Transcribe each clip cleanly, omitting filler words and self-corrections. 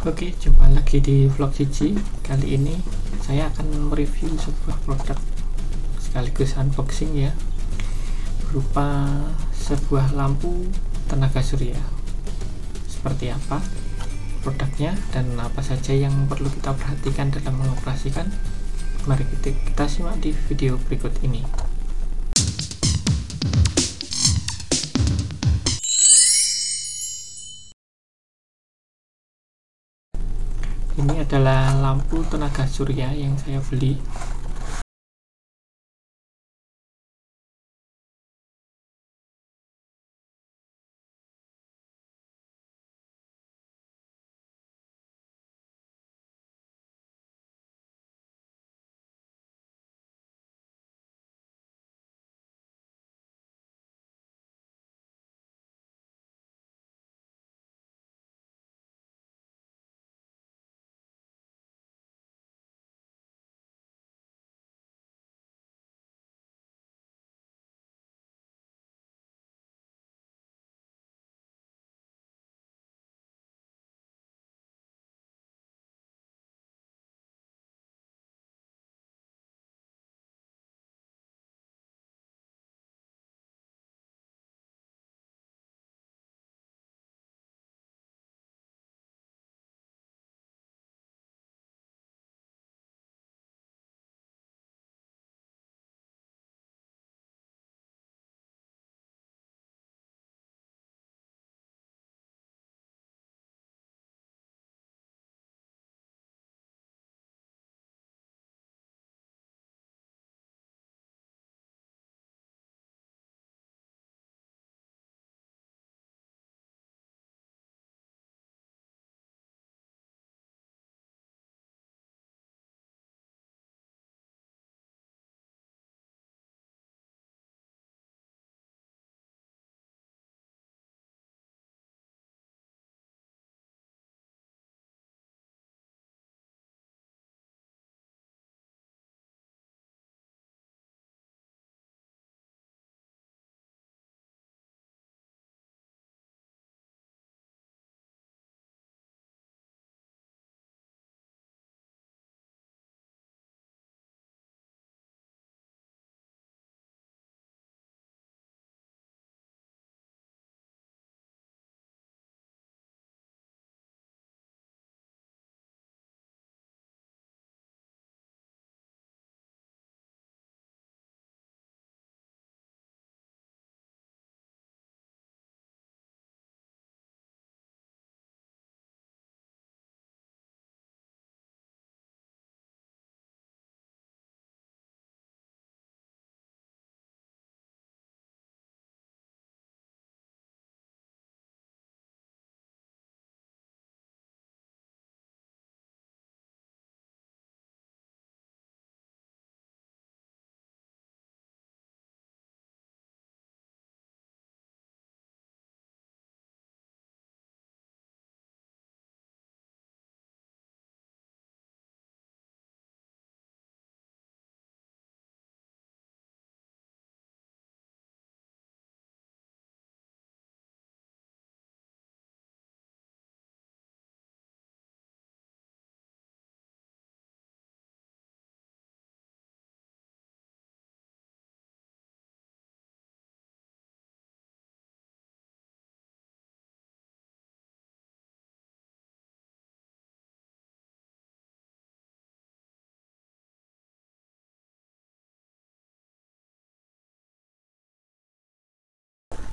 Oke, jumpa lagi di vlog Cici. Kali ini saya akan mereview sebuah produk sekaligus unboxing ya, berupa sebuah lampu tenaga surya. Seperti apa produknya dan apa saja yang perlu kita perhatikan dalam mengoperasikan? Mari kita simak di video berikut ini. Ini adalah lampu tenaga surya yang saya beli.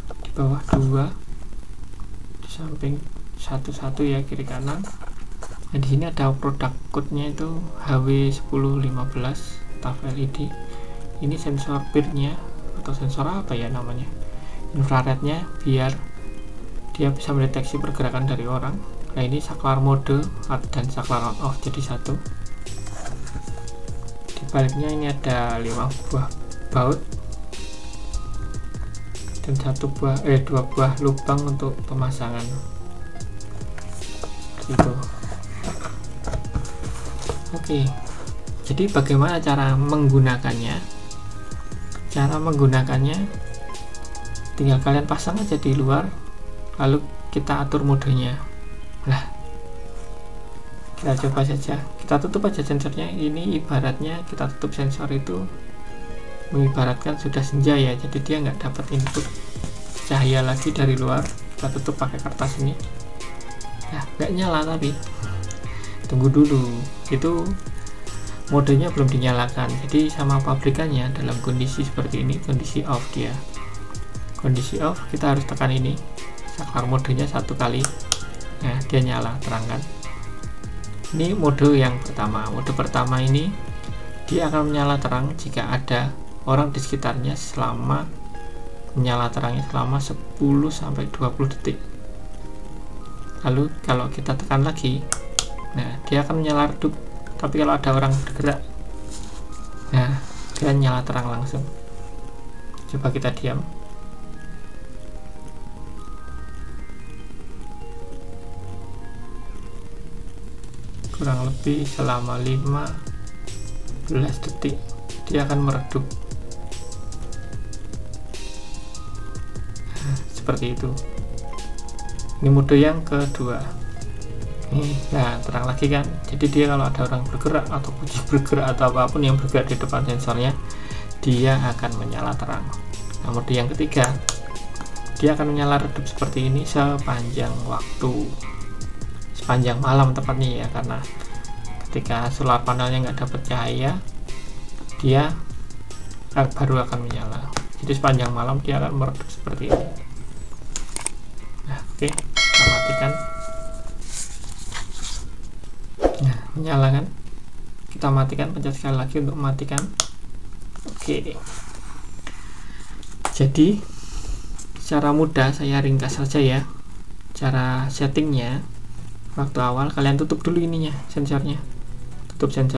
Di bawah 2, di samping satu ya, kiri kanan. Nah, di sini ada produk code-nya itu HW1015 TAF LED. Ini sensor PIR-nya atau sensor apa ya namanya, infrarednya, biar dia bisa mendeteksi pergerakan dari orang. Nah, ini saklar mode dan saklar on off jadi satu. Di baliknya ini ada 5 buah baut dan 2 buah lubang untuk pemasangan gitu. Oke, jadi bagaimana cara menggunakannya? Cara menggunakannya tinggal kalian pasang aja di luar, lalu kita atur modenya. Nah, Kita coba saja, kita tutup aja sensornya. Ini ibaratnya kita tutup sensor itu mengibaratkan sudah senja ya, jadi dia nggak dapat input cahaya lagi dari luar. Kita tutup pakai kertas ini. Nah, nggak nyala, tapi tunggu dulu, itu modenya belum dinyalakan. Jadi sama pabrikannya dalam kondisi seperti ini, kondisi off dia. Kondisi off, kita harus tekan ini, saklar modenya 1 kali. Nah, dia nyala terang kan. Ini mode yang pertama. Mode pertama ini dia akan menyala terang jika ada orang di sekitarnya selama menyala terangnya selama 10-20 detik. Lalu kalau kita tekan lagi, nah dia akan menyala redup. Tapi kalau ada orang bergerak, nah dia nyala terang langsung. Coba kita diam. Kurang lebih selama 15 detik dia akan meredup. Nah, seperti itu. Ini mode yang kedua. Nah, terang lagi kan. Jadi dia kalau ada orang bergerak atau kucing bergerak atau apapun yang bergerak di depan sensornya, dia akan menyala terang. Nah, mode yang ketiga, dia akan menyala redup seperti ini sepanjang waktu, sepanjang malam tepatnya ya, karena ketika solar panelnya nggak dapat cahaya, dia baru akan menyala. Jadi sepanjang malam dia akan meredup seperti ini. Nah, oke, kita matikan. Nah, menyala kan. Kita matikan, pencet sekali lagi untuk mematikan. Oke. Jadi secara mudah saya ringkas saja ya cara settingnya. Waktu awal kalian tutup dulu ininya, sensornya, tutup sensor.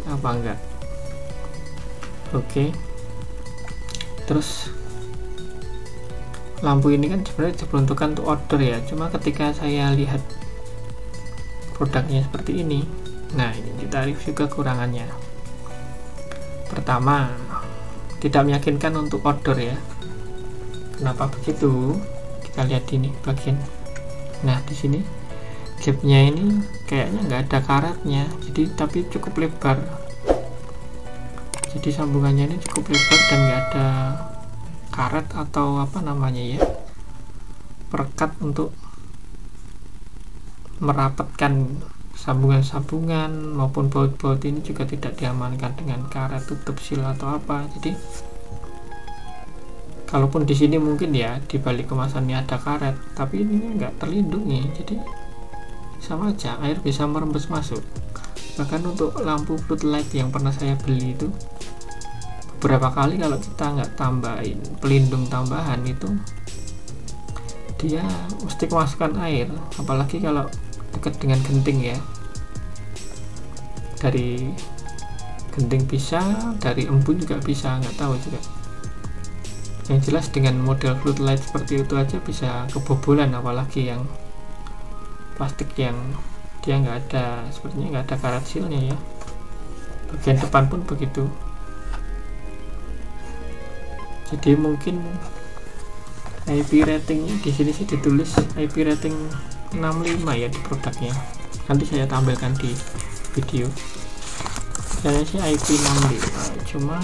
Apa enggak? Oke. Terus lampu ini kan sebenarnya diperuntukkan untuk order ya, cuma ketika saya lihat produknya seperti ini, nah ini kita review kekurangannya. Pertama, tidak meyakinkan untuk order ya. Kenapa begitu? Kita lihat ini bagian. Nah di sini gapnya ini kayaknya nggak ada karetnya, jadi tapi cukup lebar. Jadi sambungannya ini cukup lebar dan nggak ada karet atau apa namanya ya, perekat untuk merapatkan sambungan-sambungan maupun baut-baut ini juga tidak diamankan dengan karet tutup seal atau apa. Jadi kalaupun di sini mungkin ya di balik kemasannya ada karet, tapi ini nggak terlindungi, jadi sama aja air bisa merembes masuk. Bahkan untuk lampu floodlight yang pernah saya beli itu, beberapa kali kalau kita nggak tambahin pelindung tambahan itu dia mesti kemasukan air, apalagi kalau dekat dengan genting ya. Dari genting bisa, dari embun juga bisa, nggak tahu juga. Yang jelas dengan model floodlight seperti itu aja bisa kebobolan, apalagi yang plastik yang dia nggak ada, sepertinya nggak ada karet sealnya ya. Bagian depan pun begitu. Jadi mungkin IP ratingnya di sini sih ditulis IP rating 65 ya di produknya. Nanti saya tampilkan di video. Saya sih IP 65, cuma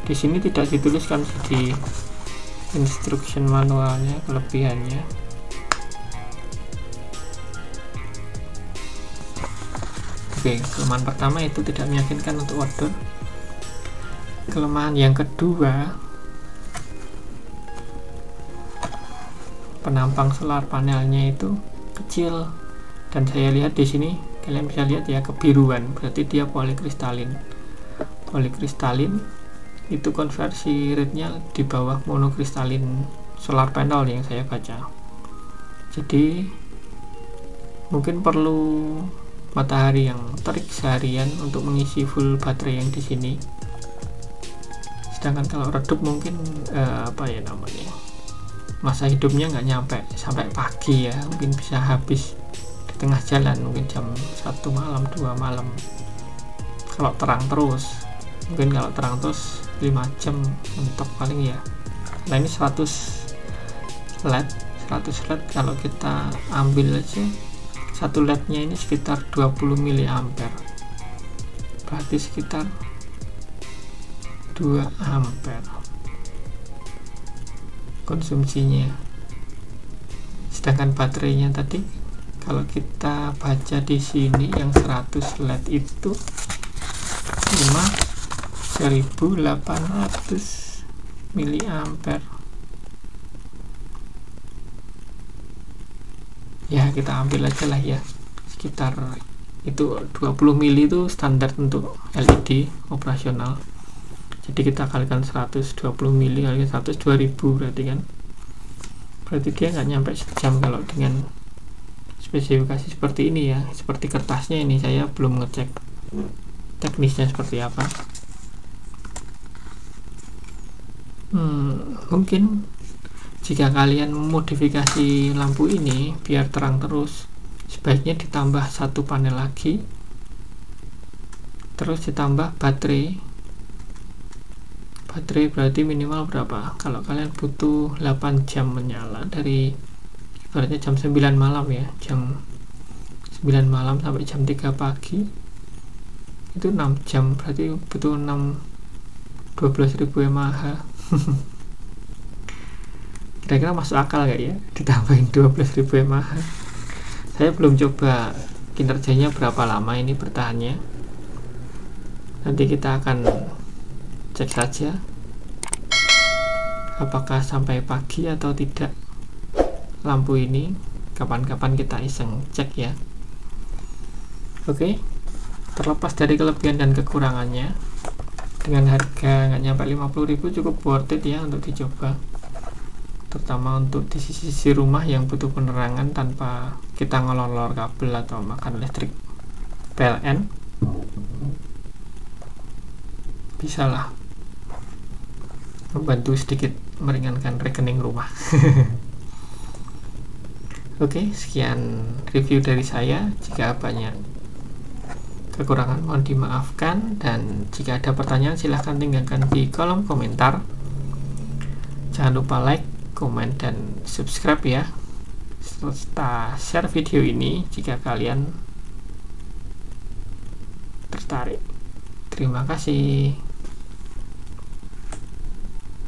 di sini tidak dituliskan di instruction manualnya kelebihannya. Oke, kelemahan pertama itu tidak meyakinkan untuk order. Kelemahan yang kedua, penampang solar panelnya itu kecil, dan saya lihat di sini kalian bisa lihat ya kebiruan, berarti dia polikristalin. Polikristalin itu konversi rate-nya di bawah monokristalin solar panel yang saya baca. Jadi mungkin perlu matahari yang terik seharian untuk mengisi full baterai yang di sini. Sedangkan kalau redup mungkin apa ya namanya, masa hidupnya nggak nyampe sampai pagi ya, mungkin bisa habis di tengah jalan, mungkin jam 1 malam 2 malam kalau terang terus. Mungkin kalau terang terus 5 jam mentok paling ya. Nah ini 100 LED kalau kita ambil aja satu LED-nya ini sekitar 20 mA, berarti sekitar 2 ampere konsumsinya. Sedangkan baterainya tadi kalau kita baca di sini yang 100 LED itu 1800 mA. Ya kita ambil aja lah ya, sekitar itu 20 mili itu standar untuk LED operasional. Jadi kita kalikan 120 mili kali 100, 2000 berarti kan, berarti dia nggak nyampe sejam kalau dengan spesifikasi seperti ini ya. Seperti kertasnya ini saya belum ngecek teknisnya seperti apa. Mungkin jika kalian memodifikasi lampu ini biar terang terus, sebaiknya ditambah satu panel lagi, terus ditambah baterai berarti minimal berapa, kalau kalian butuh 8 jam menyala dari ibaratnya jam 9 malam ya, jam 9 malam sampai jam 3 pagi itu 6 jam, berarti butuh 12.000 mAh. Kira-kira masuk akal gak ya ditambahin 12.000 mAh? Saya belum coba kinerjanya berapa lama ini bertahannya. Nanti kita akan cek saja apakah sampai pagi atau tidak lampu ini. Kapan-kapan kita iseng cek ya. Oke, terlepas dari kelebihan dan kekurangannya, dengan harga nggak nyampe 50.000 cukup worth it ya untuk dicoba, terutama untuk di sisi rumah yang butuh penerangan tanpa kita ngelolor kabel atau makan listrik PLN. Bisa lah membantu sedikit meringankan rekening rumah. Oke, sekian review dari saya. Jika banyak kekurangan mohon dimaafkan, dan jika ada pertanyaan silahkan tinggalkan di kolom komentar. Jangan lupa like, komen, dan subscribe ya, serta share video ini jika kalian tertarik. Terima kasih.